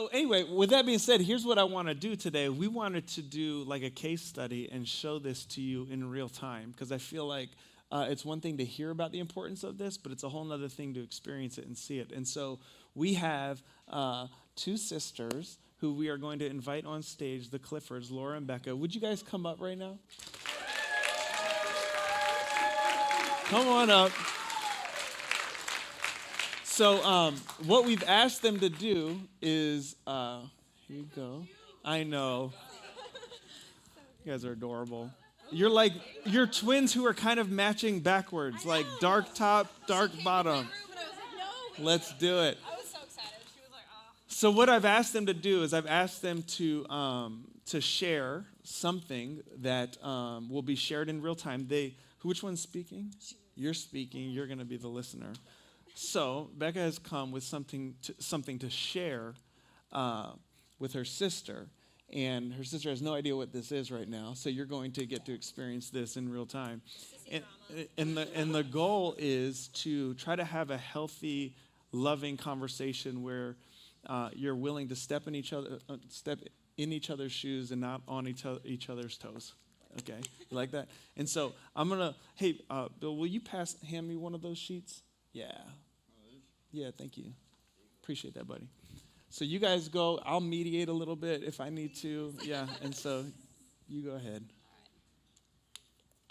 So anyway, with that being said, here's what I want to do today. We wanted to do like a case study and show this to you in real time because I feel like it's one thing to hear about the importance of this, but it's a whole other thing to experience it and see it. And so we have two sisters who we are going to invite on stage, the Cliffords, Laura and Becca. Would you guys come up right now? Come on up. So what we've asked them to do is, here you go. I know. You guys are adorable. You're twins who are kind of matching backwards, like dark top, dark bottom. Let's do it. I was so excited. She was like, oh. So what I've asked them to do is I've asked them to share something that will be shared in real time. Which one's speaking? You're speaking. You're going to be the listener. So Becca has come with something to share with her sister, and her sister has no idea what this is right now. So you're going to get to experience this in real time, and the goal is to try to have a healthy, loving conversation where you're willing to step in each other's shoes and not on each other's toes. Okay, you like that? And so I'm gonna. Hey, Bill, will you hand me one of those sheets? Yeah. Yeah, thank you. Appreciate that, buddy. So you guys go. I'll mediate a little bit if I need to. Yeah, and so you go ahead.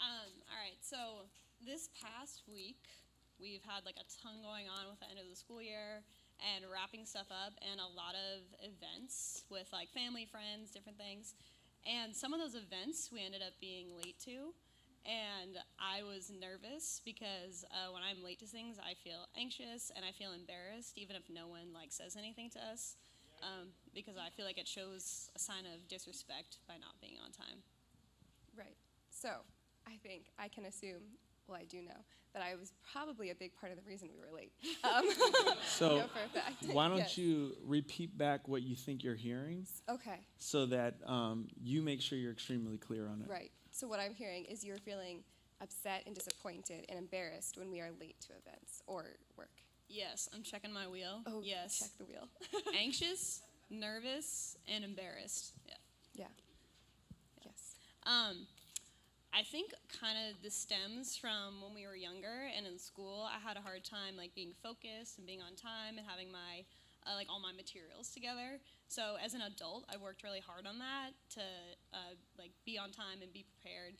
All right. So this past week, we've had like a ton going on with the end of the school year and wrapping stuff up and a lot of events with like family, friends, different things. And some of those events we ended up being late to. And I was nervous because when I'm late to things, I feel anxious and I feel embarrassed, even if no one like says anything to us, because I feel like it shows a sign of disrespect by not being on time. Right. So I think I can assume, well, I do know, that I was probably a big part of the reason we were late. So for a fact. why don't Yes. you repeat back what you think you're hearing Okay. so that you make sure you're extremely clear on it. Right. So what I'm hearing is you're feeling upset and disappointed and embarrassed when we are late to events or work. Yes, I'm checking my wheel. Oh, yes. Check the wheel. Anxious, nervous, and embarrassed. Yeah. Yeah. Yes. I think kind of this stems from when we were younger and in school. I had a hard time like being focused and being on time and having my like all my materials together. So as an adult, I worked really hard on that to like be on time and be prepared.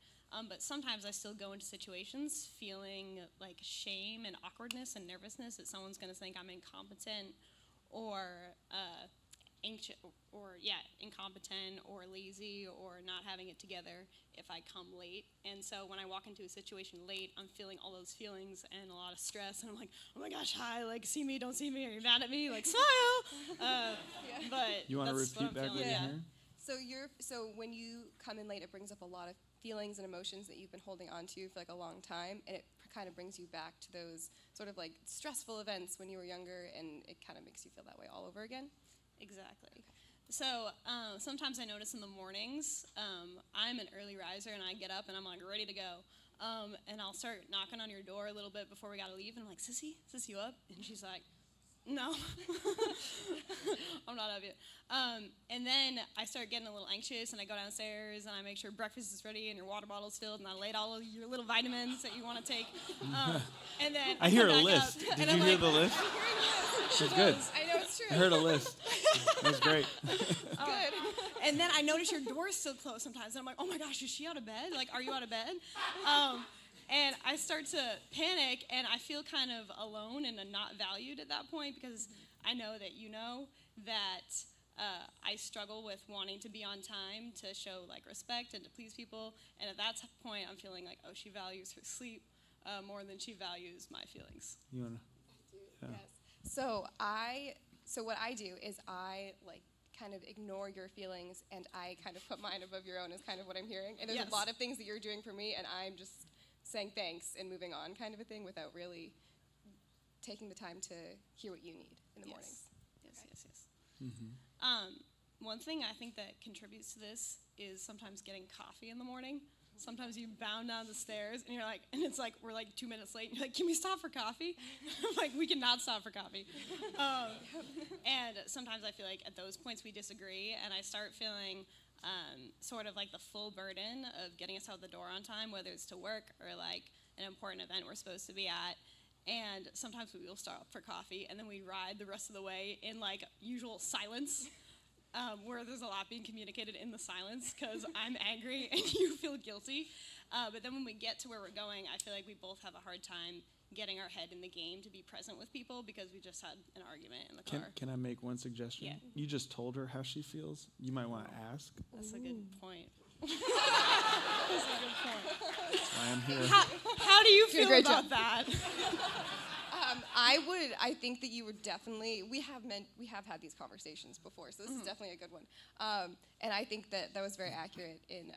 But sometimes I still go into situations feeling like shame and awkwardness and nervousness that someone's going to think I'm incompetent or anxious or incompetent or lazy or not having it together if I come late. And so when I walk into a situation late, I'm feeling all those feelings and a lot of stress, and I'm like, oh my gosh, hi, like see me, don't see me, are you mad at me, like smile. But You want to repeat back what you're hearing? So when you come in late, it brings up a lot of feelings and emotions that you've been holding on to for like a long time, and it kind of brings you back to those sort of like stressful events when you were younger, and it kind of makes you feel that way all over again. Exactly. Okay. So sometimes I notice in the mornings, I'm an early riser and I get up and I'm like ready to go. And I'll start knocking on your door a little bit before we gotta leave, and I'm like, Sissy, is this you up? And she's like, no, I'm not up yet. And then I start getting a little anxious and I go downstairs and I make sure breakfast is ready and your water bottle's filled and I laid all of your little vitamins that you want to take. And then I hear a list. Did you hear the list? It's good. I know it's true. I heard a list. That was great. Good. And then I notice your door's still closed sometimes. And I'm like, oh my gosh, is she out of bed? Like, are you out of bed? And I start to panic, and I feel kind of alone and not valued at that point because I know that you know that I struggle with wanting to be on time to show like respect and to please people. And at that point, I'm feeling like, oh, she values her sleep more than she values my feelings. You wanna? Yeah. Yes. So what I do is I like kind of ignore your feelings and I kind of put mine above your own is kind of what I'm hearing. And there's Yes. a lot of things that you're doing for me, and I'm just saying thanks and moving on kind of a thing without really taking the time to hear what you need in the mornings. Yes, Okay. yes. Mm-hmm. One thing I think that contributes to this is sometimes getting coffee in the morning. Sometimes you bound down the stairs, and it's like, we're like 2 minutes late, and you're like, can we stop for coffee? I'm like, we cannot stop for coffee. And sometimes I feel like at those points we disagree, and I start feeling sort of like the full burden of getting us out the door on time, whether it's to work or like an important event we're supposed to be at. And sometimes we will stop for coffee, and then we ride the rest of the way in like usual silence. Where there's a lot being communicated in the silence because I'm angry and you feel guilty. But then when we get to where we're going, I feel like we both have a hard time getting our head in the game to be present with people because we just had an argument in the car. Can I make one suggestion? Yeah. You just told her how she feels. You might want to ask. That's a good point. That's a good point. That's why I'm here. How do you feel great about job. that? I think that you would definitely, we have had these conversations before, so this is definitely a good one. And I think that was very accurate in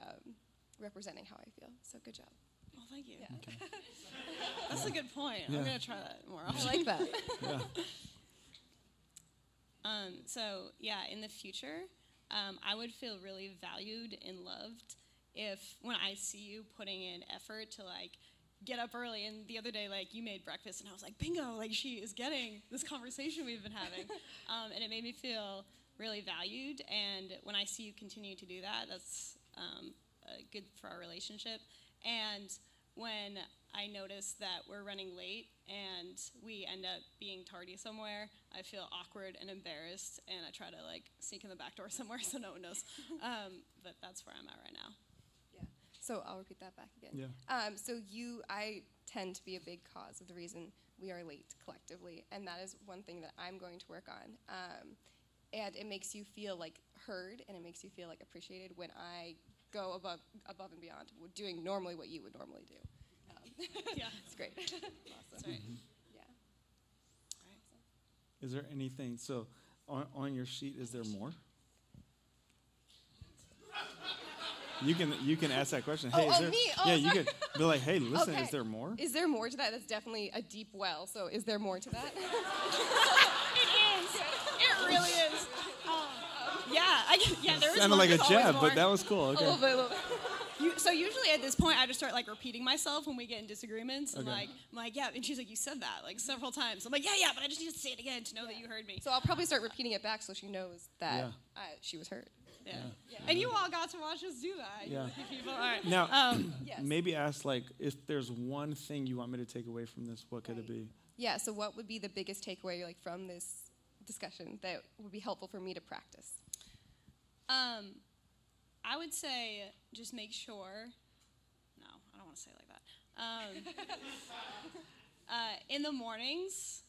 representing how I feel, so good job. Oh, thank you. Yeah. Okay. That's a good point. Yeah. I'm going to try that more I often. like that. Yeah. So, yeah, in the future, I would feel really valued and loved if when I see you putting in effort to, like, get up early. And the other day, like, you made breakfast, and I was like, bingo, like, she is getting this conversation we've been having. And it made me feel really valued. And when I see you continue to do that, that's good for our relationship. And when I notice that we're running late and we end up being tardy somewhere, I feel awkward and embarrassed, and I try to like sneak in the back door somewhere so no one knows. But that's where I'm at right now. Yeah. So I'll repeat that back again. Yeah. I tend to be a big cause of the reason we are late collectively, and that is one thing that I'm going to work on. And it makes you feel like heard, and it makes you feel like appreciated when I go above and beyond, doing normally what you would normally do. Yeah, It's great. Awesome. that's right. Yeah. Is there anything, so on your sheet, is there more? You can ask that question. Hey, Oh, is oh, there, me? Oh, yeah, you sorry. could be like, hey, listen, Okay. is there more? Is there more to that? That's definitely a deep well. So is there more to that? It is. It really is. There is Sounded more. like a There's always jab, more. but that was cool. A Okay. little bit. So usually at this point, I just start like repeating myself when we get in disagreements. And Okay. I'm like, yeah. And she's like, you said that like several times. I'm like, yeah, but I just need to say it again to know that you heard me. So I'll probably start repeating it back so she knows that she was heard. Yeah. Yeah. And you all got to watch us do that. you Yeah. lucky people. All right. Now, Yes. maybe ask, like, if there's one thing you want me to take away from this, what could it be? Yeah, so what would be the biggest takeaway like from this discussion that would be helpful for me to practice? I would say just make sure. No, I don't want to say it like that. In the mornings,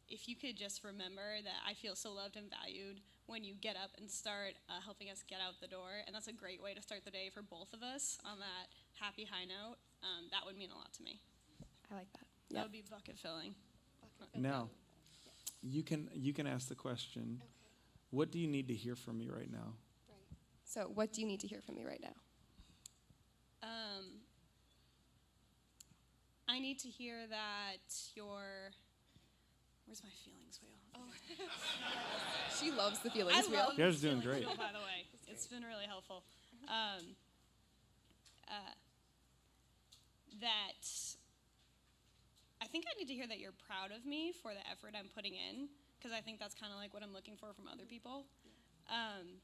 if you could just remember that I feel so loved and valued when you get up and start helping us get out the door, and that's a great way to start the day for both of us on that happy high note. That would mean a lot to me. I like that. That would be bucket filling. Now, you can ask the question, what do you need to hear from me right now? So what do you need to hear from me right now? I need to hear that you're. Where's my feelings wheel? Oh. She loves the feelings wheel. You guys are doing feelings great. wheel, by the way. It's been really helpful. That I think I need to hear that you're proud of me for the effort I'm putting in, because I think that's kind of like what I'm looking for from other people.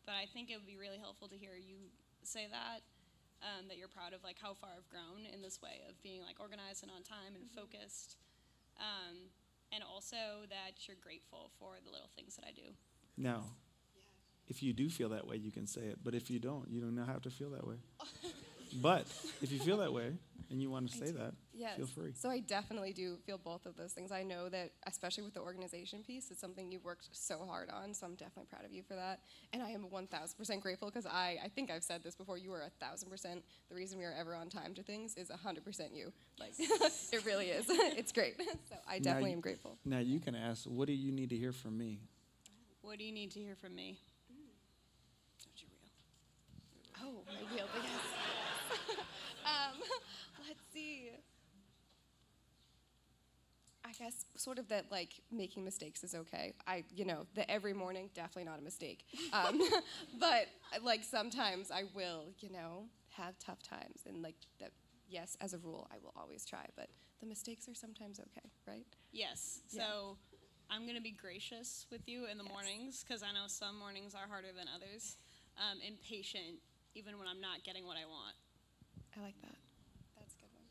But I think it would be really helpful to hear you say that, that you're proud of like how far I've grown in this way of being like organized and on time and focused, and also that you're grateful for the little things that I do. Now, if you do feel that way, you can say it. But if you don't have to feel that way. But if you feel that way and you want to say that, Yes. feel free. So I definitely do feel both of those things. I know that, especially with the organization piece, it's something you've worked so hard on, so I'm definitely proud of you for that. And I am 1,000% grateful because I think I've said this before, you are 1,000%. The reason we are ever on time to things is 100% you. Like, it really is. It's great. So I definitely am grateful. Now you can ask, what do you need to hear from me? What do you need to hear from me? Don't you reel? Oh, my wheel, yes. Let's see. I guess sort of that, like, making mistakes is okay. The every morning, definitely not a mistake. But, like, sometimes I will, have tough times, and like that. Yes, as a rule, I will always try, but the mistakes are sometimes okay, right? Yes. Yeah. So I'm going to be gracious with you in the mornings, because I know some mornings are harder than others. And patient, even when I'm not getting what I want. I like that. That's a good one.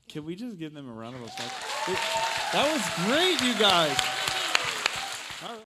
Can we just give them a round of applause? That was great, you guys.